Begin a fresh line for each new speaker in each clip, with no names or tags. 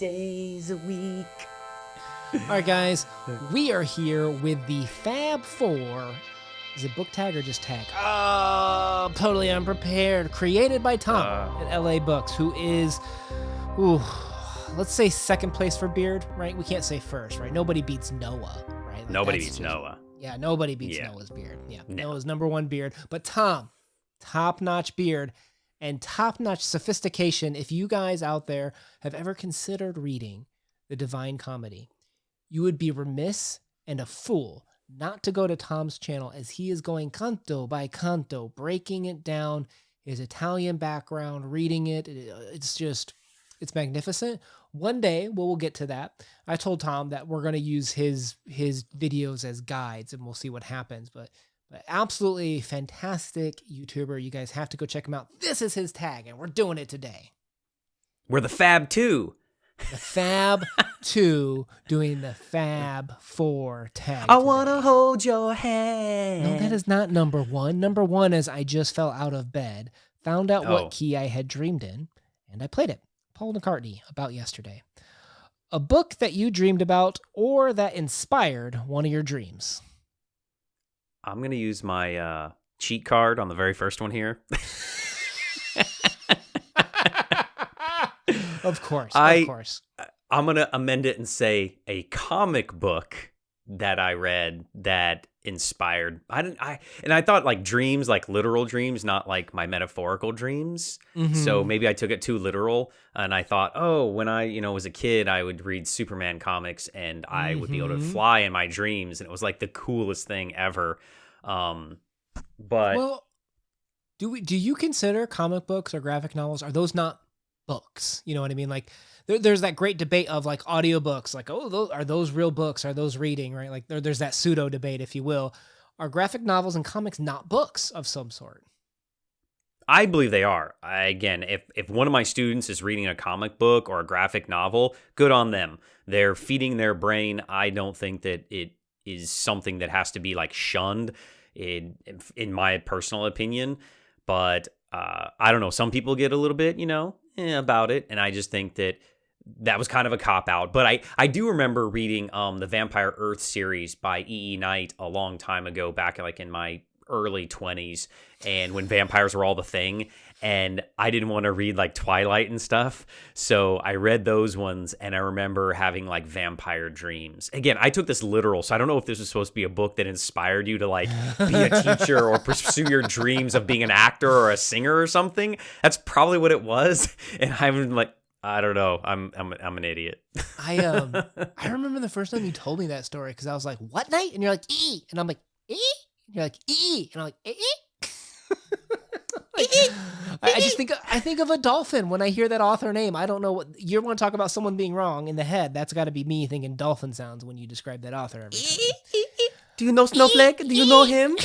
days a week.
All right, guys, we are here with the Fab Four. Is it book tag or just tag? Oh, totally unprepared. Created by Tom at LA Books, who is, let's say second place for beard, right? We can't say first, right? Nobody beats Noah, right? Like
Nobody beats Noah.
Yeah, nobody beats Noah's beard. Yeah,
No.
Noah's number one beard. But Tom, top-notch beard and top-notch sophistication. If you guys out there have ever considered reading the Divine Comedy, you would be remiss and a fool not to go to Tom's channel, as he is going canto by canto, breaking it down, his Italian background, reading it. It's magnificent. One day, we'll get to that. I told Tom that we're going to use his videos as guides, and we'll see what happens. But absolutely fantastic YouTuber. You guys have to go check him out. This is his tag, and we're doing it today.
We're the Fab 2.
The Fab 2 doing the Fab 4 tag.
I want to hold your hand.
No, that is not number one. Number one is I just fell out of bed, found out what key I had dreamed in, and I played it. Paul McCartney, About Yesterday. A book that you dreamed about or that inspired one of your dreams.
I'm going to use my cheat card on the very first one here.
Of course. I'm
going to amend it and say a comic book that I read that inspired. I thought like dreams, like literal dreams, not like my metaphorical dreams. Mm-hmm. So maybe I took it too literal, and I thought, when I, was a kid, I would read Superman comics and I would be able to fly in my dreams, and it was like the coolest thing ever. But
do you consider comic books or graphic novels, are those not books? You know what I mean? Like there's that great debate of like audiobooks, like, are those real books? Are those reading, right? Like there's that pseudo debate, if you will. Are graphic novels and comics not books of some sort?
I believe they are. Again, if one of my students is reading a comic book or a graphic novel, good on them. They're feeding their brain. I don't think that it is something that has to be like shunned, in my personal opinion. But I don't know. Some people get a little bit, about it, and I just think that was kind of a cop-out. But I do remember reading the Vampire Earth series by E.E. Knight a long time ago, back in my early 20s, and when vampires were all the thing, and I didn't want to read like Twilight and stuff, so I read those ones, and I remember having like vampire dreams. Again, I took this literal, so I don't know if this was supposed to be a book that inspired you to like be a teacher or pursue your dreams of being an actor or a singer or something. That's probably what it was, and I'm like, I don't know. I'm an idiot.
I remember the first time you told me that story, because I was like, "What night?" And you're like, "E," and I'm like, "E." And you're like, "E," and I'm like, "E." I think of a dolphin when I hear that author name. I don't know what you want to talk about. Someone being wrong in the head. That's got to be me thinking dolphin sounds when you describe that author every time.
Do you know Snowflake? Do you know him? Do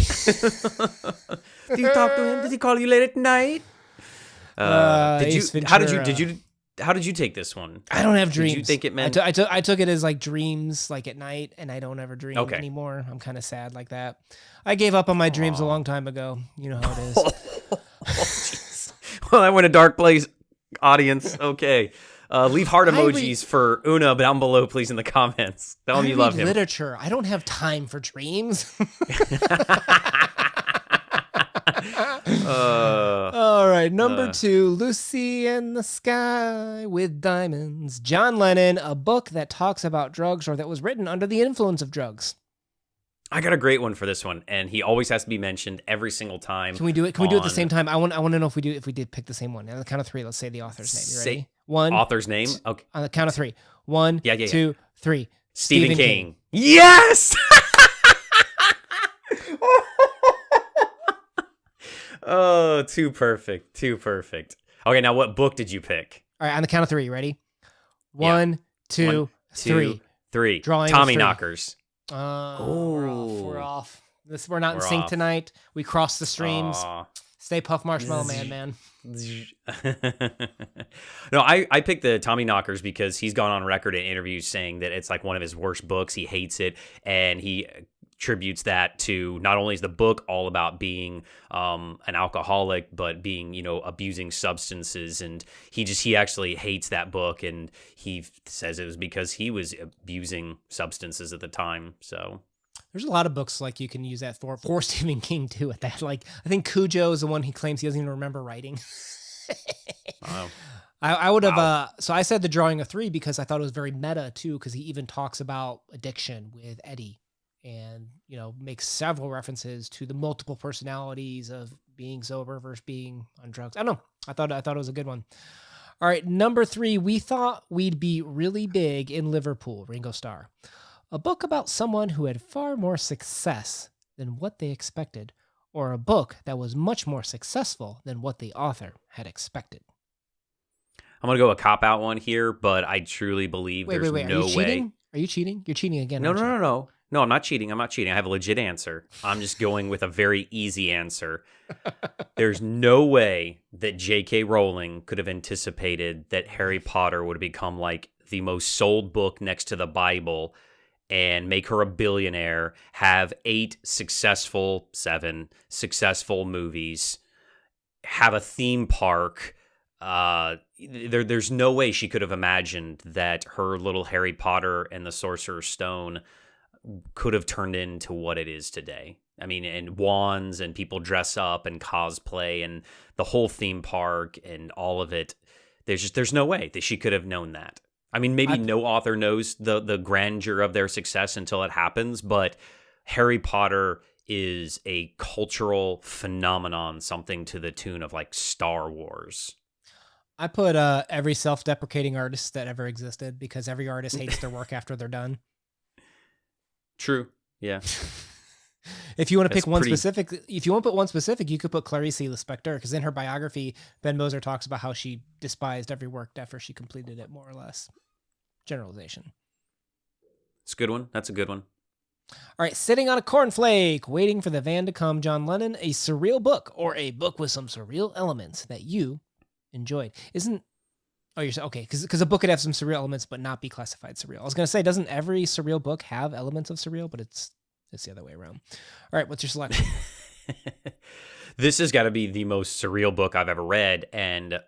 you talk to him? Does he call you late at night? How did you take this one?
I don't have dreams.
Did you think it meant?
I took it as like dreams, like at night, and I don't ever dream anymore. I'm kind of sad like that. I gave up on my dreams a long time ago. You know how it is.
Well, I went a dark place, audience. Okay. Leave heart emojis for Una down below, please, in the comments. Tell him you love him.
Literature. I don't have time for dreams. All right, number 2, Lucy in the Sky with Diamonds. John Lennon, a book that talks about drugs or that was written under the influence of drugs.
I got a great one for this one, and he always has to be mentioned every single time.
Can we do it? Can we do it at the same time? I want to know if we did pick the same one. On the count of 3, let's say the author's name. You ready? One.
Author's name? Okay.
On the count of 3. 1, 2, 3.
Stephen King. Yes! Oh, too perfect. Too perfect. Okay, now what book did you pick?
All right, on the count of 3, you ready? 1, 2, 3.
3.
Drawing
Tommy Knockers.
We're off. We're not in sync tonight. We crossed the streams. Stay Puff Marshmallow Man.
No, I picked the Tommy Knockers because he's gone on record in interviews saying that it's like one of his worst books. He hates it, and he attributes that to not only is the book all about being an alcoholic, but being, abusing substances. And he actually hates that book. And he says it was because he was abusing substances at the time. So
there's a lot of books like you can use that for Stephen King too at that. Like I think Cujo is the one he claims he doesn't even remember writing.
Wow.
I would have, so I said the drawing of 3 because I thought it was very meta too, because he even talks about addiction with Eddie and, makes several references to the multiple personalities of being sober versus being on drugs. I don't know. I thought it was a good one. All right. Number 3, we thought we'd be really big in Liverpool, Ringo Starr. A book about someone who had far more success than what they expected, or a book that was much more successful than what the author had expected.
I'm going to go a cop-out one here, but I truly believe there's
wait.
no
Are you
way.
cheating? Are you cheating? You're cheating again.
No. No, I'm not cheating. I have a legit answer. I'm just going with a very easy answer. There's no way that J.K. Rowling could have anticipated that Harry Potter would become like the most sold book next to the Bible and make her a billionaire, have 7 successful movies, have a theme park. There's no way she could have imagined that her little Harry Potter and the Sorcerer's Stone could have turned into what it is today. I mean, and wands and people dress up and cosplay and the whole theme park and all of it. There's no way that she could have known that. I mean, maybe no author knows the grandeur of their success until it happens, but Harry Potter is a cultural phenomenon, something to the tune of like Star Wars.
I put every self-deprecating artist that ever existed because every artist hates their work after they're done.
True. Yeah.
If you want to pick one specific, if you want to put one specific, you could put Clarice Lispector, because in her biography, Ben Moser talks about how she despised every work after she completed it, more or less. Generalization.
It's a good one. That's a good one.
All right, Sitting on a Cornflake, Waiting for the Van to Come, John Lennon, a surreal book or a book with some surreal elements that you enjoyed. You're okay, because a book could have some surreal elements but not be classified surreal. I was going to say, doesn't every surreal book have elements of surreal, but it's the other way around. All right, what's your selection?
This has got to be the most surreal book I've ever read, and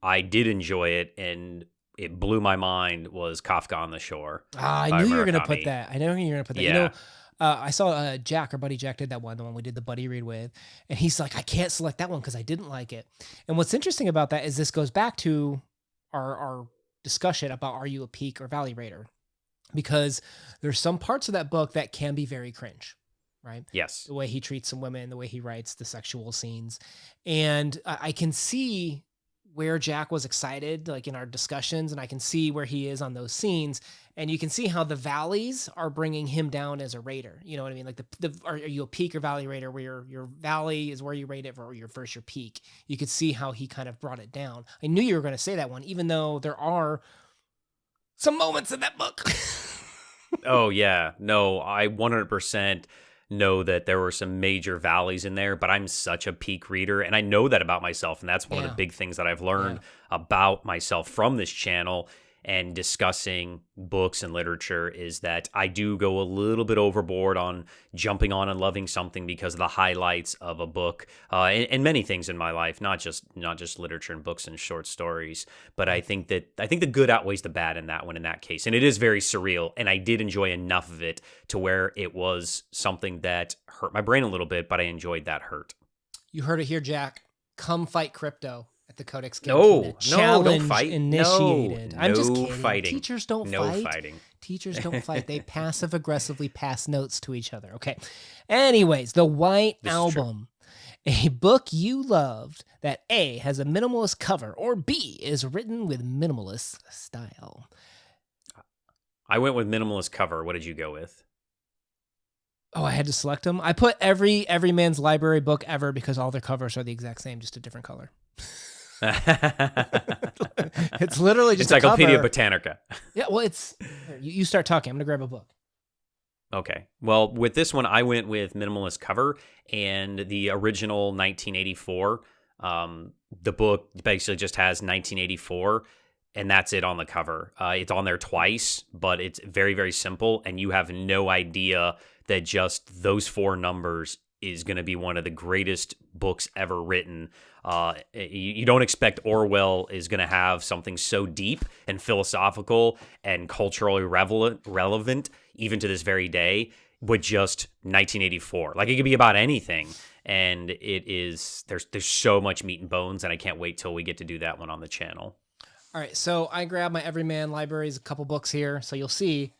I did enjoy it, and it blew my mind, was Kafka on the Shore.
I knew you were going to put that. I know you were going to put that.
Yeah.
I saw Jack, our buddy Jack, did that one, the one we did the buddy read with, and he's like, I can't select that one because I didn't like it. And what's interesting about that is this goes back to our discussion about are you a peak or valley rater? Because there's some parts of that book that can be very cringe, right?
Yes.
The way he treats some women, the way he writes the sexual scenes. And I can see where Jack was excited, like in our discussions, and I can see where he is on those scenes. And you can see how the valleys are bringing him down as a rater. You know what I mean? Like are you a peak or valley rater where your valley is where you rate it versus your peak? You could see how he kind of brought it down. I knew you were going to say that one, even though there are some moments in that book.
Oh, yeah. No, I 100% know that there were some major valleys in there, but I'm such a peak reader, and I know that about myself, and that's one of the big things that I've learned about myself from this channel and discussing books and literature is that I do go a little bit overboard on jumping on and loving something because of the highlights of a book, and many things in my life, not just literature and books and short stories. But I think the good outweighs the bad in that one, in that case. And it is very surreal, and I did enjoy enough of it to where it was something that hurt my brain a little bit, but I enjoyed that hurt.
You heard it here, Jack. Come fight crypto at the CodeX Cantina.
No, don't fight.
Initiated.
No,
I'm just kidding.
Fighting.
Teachers don't fight.
No fighting.
Teachers don't fight. They passive aggressively pass notes to each other. Okay. Anyways, The White Album. A book you loved that A, has a minimalist cover, or B, is written with minimalist style.
I went with minimalist cover. What did you go with?
Oh, I had to select them. I put every man's library book ever because all their covers are the exact same, just a different color. It's literally just
Encyclopedia Britannica.
Yeah, well, you start talking. I'm gonna grab a book.
Okay. Well, with this one, I went with minimalist cover and the original 1984. The book basically just has 1984, and that's it on the cover. It's on there twice, but it's very, very simple, and you have no idea that just those 4 numbers is going to be one of the greatest books ever written. You don't expect Orwell is going to have something so deep and philosophical and culturally relevant even to this very day with just 1984. Like, it could be about anything. And it is, there's so much meat and bones, and I can't wait till we get to do that one on the channel.
All right, so I grabbed my Everyman libraries, a couple books here. So you'll see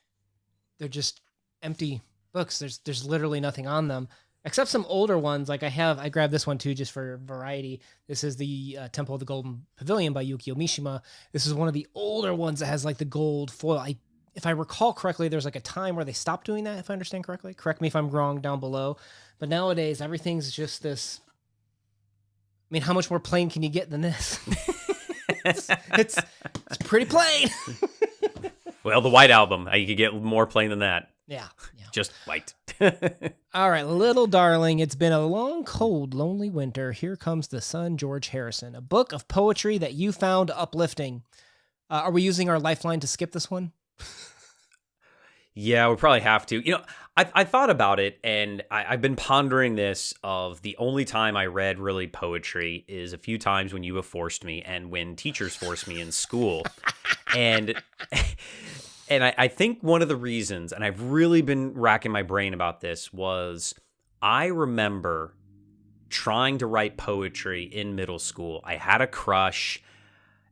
they're just empty books. There's literally nothing on them except some older ones. Like I grabbed this one too, just for variety. This is the Temple of the Golden Pavilion by Yukio Mishima. This is one of the older ones that has like the gold foil. If I recall correctly, there's like a time where they stopped doing that, if I understand correctly. Correct me if I'm wrong down below. But nowadays, everything's just this. I mean, how much more plain can you get than this? it's pretty plain.
Well, the White Album, you could get more plain than that.
Yeah.
Just white.
All right, little darling, it's been a long, cold, lonely winter. Here comes the sun, George Harrison. A book of poetry that you found uplifting. Are we using our lifeline to skip this one?
Yeah, we probably have to. You know, I thought about it, and I've been pondering this of the only time I read really poetry is a few times when you have forced me and when teachers forced me in school. And I think one of the reasons, and I've really been racking my brain about this, was I remember trying to write poetry in middle school. I had a crush.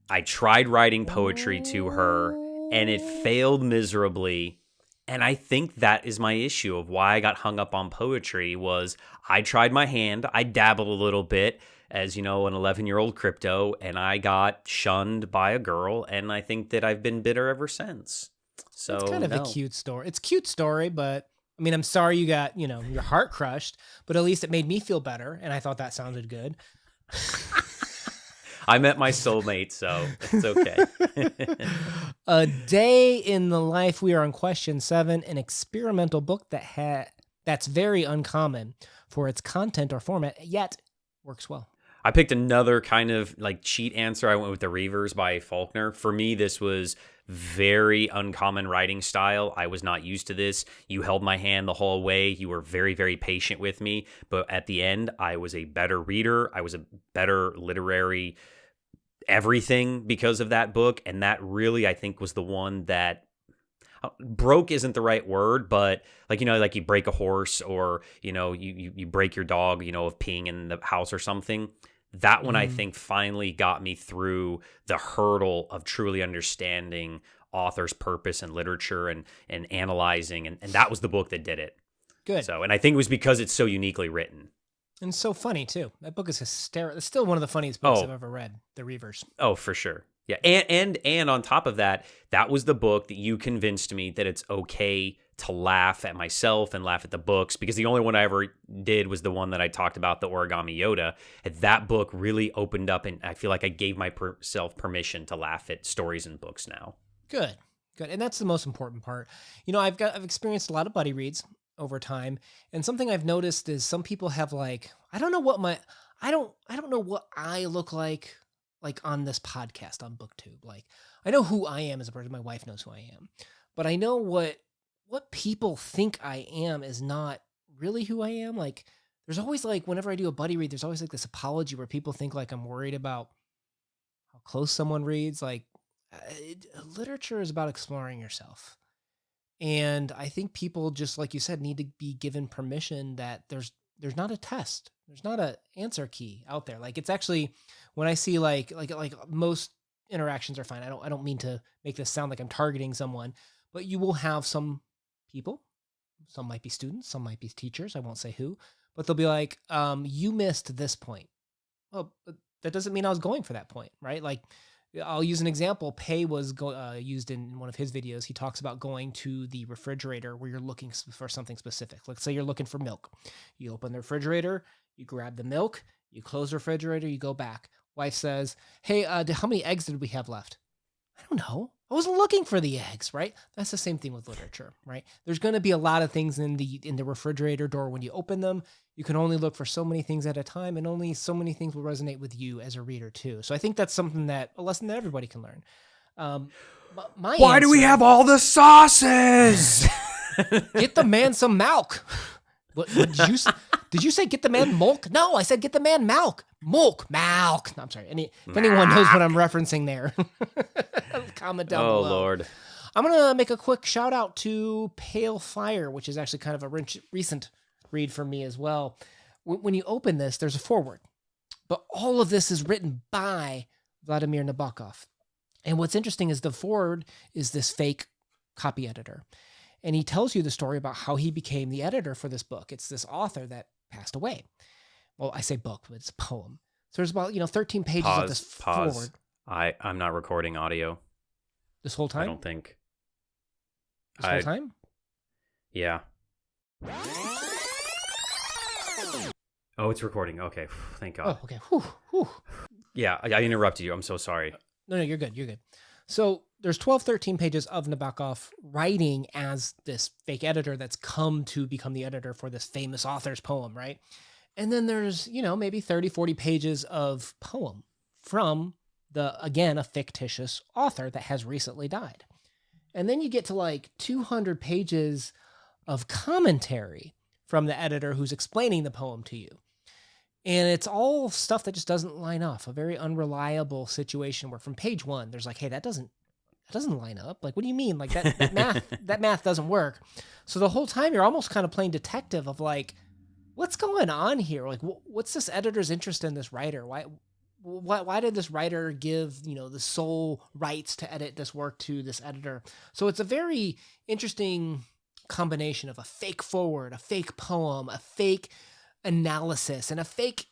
I tried writing poetry to her, and it failed miserably. And I think that is my issue of why I got hung up on poetry was I tried my hand. I dabbled a little bit as, an 11-year-old crypto, and I got shunned by a girl, and I think that I've been bitter ever since. So
it's kind of a cute story. It's a cute story, but I mean, I'm sorry you got, your heart crushed, but at least it made me feel better, and I thought that sounded good.
I met my soulmate, so it's okay.
A Day in the Life. We are on question 7, an experimental book that's very uncommon for its content or format, yet works well.
I picked another kind of like cheat answer. I went with the Reavers by Faulkner. For me, this was very uncommon writing style. I was not used to this. You held my hand the whole way. You were very, very patient with me. But at the end, I was a better reader. I was a better literary everything because of that book. And that really, I think, was the one that broke isn't the right word, but like you break a horse or you break your dog of peeing in the house or something. That one I think finally got me through the hurdle of truly understanding author's purpose and literature and analyzing, and that was the book that did it.
Good.
So, and I think it was because it's so uniquely written.
And so funny, too. That book is hysterical. It's still one of the funniest books I've ever read, The Reavers. Oh,
for sure. Yeah, and on top of that, that was the book that you convinced me that it's okay to laugh at myself and laugh at the books, because the only one I ever did was the one that I talked about, the Origami Yoda. And that book really opened up, and I feel like I gave myself permission to laugh at stories and books now.
Good. And that's the most important part. I've experienced a lot of buddy reads over time, and something I've noticed is some people have I don't know what I look like on this podcast on BookTube. Like, I know who I am as a person. My wife knows who I am, but I know what people think I am is not really who I am. Like, there's always whenever I do a buddy read, there's always this apology where people think I'm worried about how close someone reads. Literature is about exploring yourself. And I think people, just like you said, need to be given permission that there's not a test. There's not an answer key out there. It's actually, when I see like most interactions are fine. I don't mean to make this sound like I'm targeting someone, but you will have some people, some might be students, some might be teachers. I won't say who, but they'll be like, you missed this point. Well, but that doesn't mean I was going for that point, right? I'll use an example. Pei was used in one of his videos. He talks about going to the refrigerator where you're looking for something specific. Let's say you're looking for milk. You open the refrigerator, you grab the milk, you close the refrigerator, you go back. Wife says, hey, how many eggs did we have left? I don't know. I wasn't looking for the eggs, right? That's the same thing with literature, right? There's going to be a lot of things in the refrigerator door when you open them. You can only look for so many things at a time, and only so many things will resonate with you as a reader too. So I think that's a lesson that everybody can learn.
Why do we have all the sauces?
Get the man some milk. What did you say get the man milk? No, I said get the man milk. Milk. No, I'm sorry. If anyone knows what I'm referencing there, comment down below.
Oh, Lord.
I'm going to make a quick shout out to Pale Fire, which is actually kind of a recent read for me as well. When you open this, there's a foreword, but all of this is written by Vladimir Nabokov. And what's interesting is the foreword is this fake copy editor. And he tells you the story about how he became the editor for this book. It's this author that passed away. Well, I say book, but it's a poem. So there's about 13 pages of this foreword.
I'm not recording audio.
This whole time?
I don't think.
This whole time?
Yeah. Oh, it's recording. Okay. Thank God.
Oh, okay. Whew.
Yeah, I interrupted you. I'm so sorry.
No, you're good. You're good. So there's 12, 13 pages of Nabokov writing as this fake editor that's come to become the editor for this famous author's poem, right? And then there's, maybe 30, 40 pages of poem from a fictitious author that has recently died. And then you get to like 200 pages of commentary from the editor who's explaining the poem to you. And it's all stuff that just doesn't line up. A very unreliable situation where from page 1, there's like, hey, that doesn't line up. Like, what do you mean? Like that math doesn't work. So the whole time you're almost kind of playing detective of like, what's going on here? Like, what's this editor's interest in this writer? Why did this writer give, the sole rights to edit this work to this editor? So it's a very interesting combination of a fake forward, a fake poem, a fake analysis, and a fake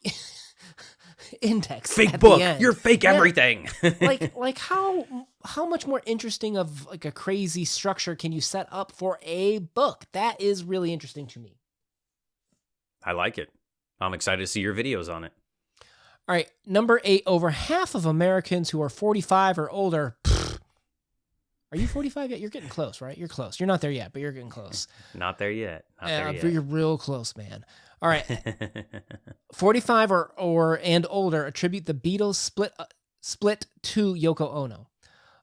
index.
Fake book. You're fake everything.
like how much more interesting of like a crazy structure can you set up for a book? That is really interesting to me.
I like it. I'm excited to see your videos on it.
All right, number 8, over half of Americans who are 45 or older. Are you 45 yet? You're getting close, right? You're close. You're not there yet, but you're getting close.
Not there yet.
You're real close, man. All right. 45 or older attribute the Beatles split to Yoko Ono.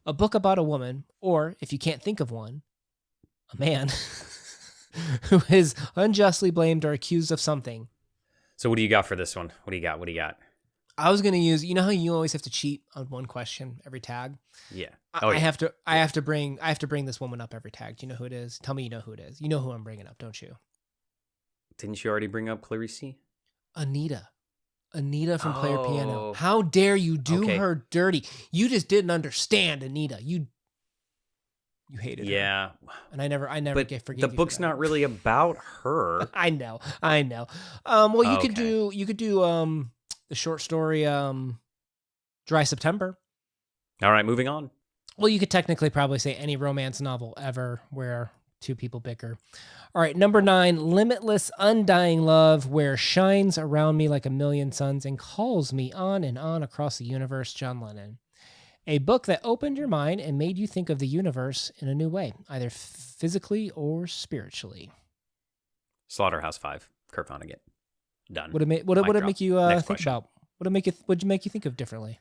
A book about a woman, or if you can't think of one, a man who is unjustly blamed or accused of something.
So what do you got for this one? What do you got?
I was going to use, how you always have to cheat on one question every tag?
Yeah.
I have to bring this woman up every tag. Do you know who it is? Tell me you know who it is. You know who I'm bringing up, don't you?
Didn't you already bring up Clarice?
Anita from Player Piano. How dare you do her dirty? You just didn't understand Anita. You hated her.
Yeah.
And I never forgave you.
The book's not really about her.
I know. Well, you could do the short story Dry September.
All right, moving on.
Well, you could technically probably say any romance novel ever where two people bicker. All right, number 9, limitless, undying love, where shines around me like a million suns and calls me on and on across the universe, John Lennon. A book that opened your mind and made you think of the universe in a new way, either physically or spiritually.
Slaughterhouse-Five, Kurt Vonnegut. Done.
What did it make you think about? What did you make you think of differently?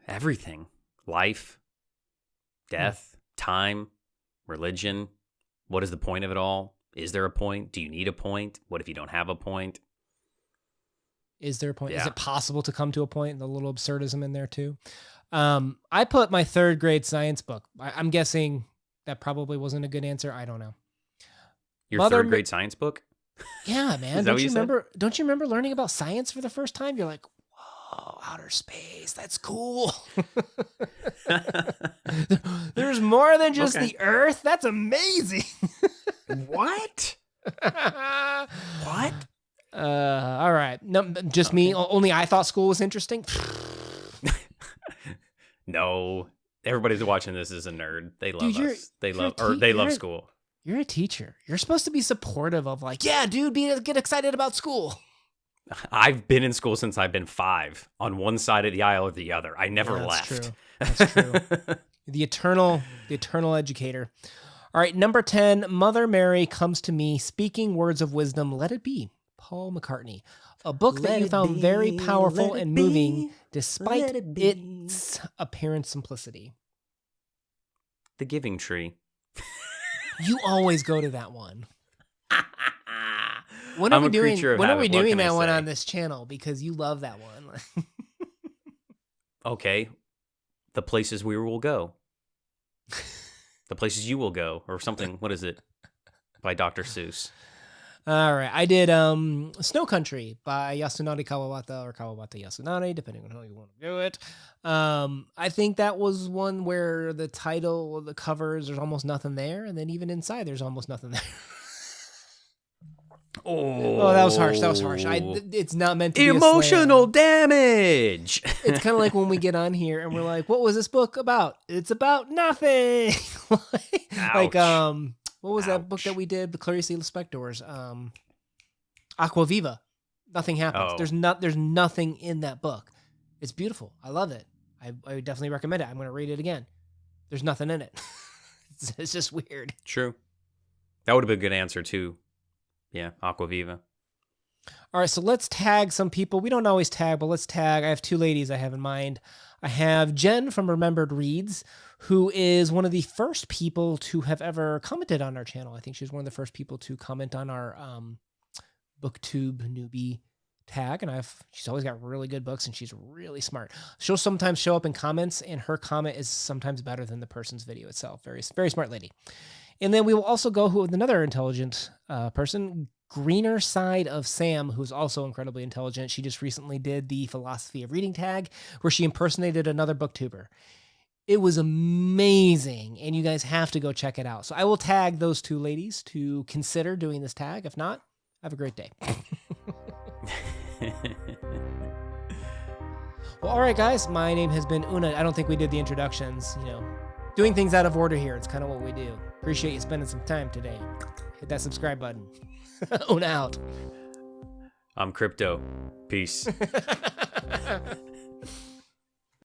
Everything. Life, death, time, religion. What is the point of it all? Is there a point? Do you need a point? What if you don't have a point?
Is there a point?
Yeah.
Is it possible to come to a point? The little absurdism in there too. I put my 3rd grade science book. I'm guessing that probably wasn't a good answer. I don't know.
Your 3rd grade science book?
Yeah, man. Don't you remember learning about science for the first time? You're like, whoa, outer space. That's cool. There's more than just the Earth. That's amazing.
What? What?
All right. No, just me. Only I thought school was interesting.
No, everybody's watching this is a nerd. They love us. They love school.
You're a teacher. You're supposed to be supportive of like, yeah, dude, get excited about school.
I've been in school since I've been 5, on one side of the aisle or the other. I never left.
True. That's true. The eternal educator. All right, number 10, Mother Mary comes to me, speaking words of wisdom. Let it be. Paul McCartney. A book that you found very powerful and moving despite its apparent simplicity.
The Giving Tree.
You always go to that one. When
I'm
are we
a
doing?
creature of
When are
habit.
we
What
doing
can I
that one
say?
on this channel? Because you love that one.
Okay. The places we will go. The places you will go, or something. What is it? By Dr. Seuss.
All right, I did Snow Country by Yasunari Kawabata or Kawabata Yasunari, depending on how you want to do it. I think that was one where the title, the covers, there's almost nothing there, and then even inside, there's almost nothing there. Oh, that was harsh. That was harsh. It's not meant to be
Emotional
a slam.
damage.
It's kind of like when we get on here and we're like, "What was this book about?" It's about nothing. Like what was that book that we did? The Clarice Lispector's Aquaviva. Nothing happens.
Oh.
There's nothing in that book. It's beautiful. I love it. I would definitely recommend it. I'm going to read it again. There's nothing in it. It's just weird.
True. That would have been a good answer too. Yeah, Aquaviva.
All right, so let's tag some people. We don't always tag, but let's tag. I have two ladies I have in mind. I have Jen from Remembered Reads, who is one of the first people to have ever commented on our channel. I think she's one of the first people to comment on our BookTube newbie tag, and she's always got really good books, and she's really smart. She'll sometimes show up in comments, and her comment is sometimes better than the person's video itself. Very, very smart lady. And then we will also go with another intelligent person, Greener Side of Sam, who's also incredibly intelligent. She just recently did the Philosophy of Reading tag, where she impersonated another booktuber. It was amazing, and you guys have to go check it out. So I will tag those two ladies to consider doing this tag. If not, have a great day. Well, all right, guys. My name has been Una. I don't think we did the introductions. Doing things out of order here. It's kind of what we do. Appreciate you spending some time today. Hit that subscribe button. Una out.
I'm Crypto. Peace.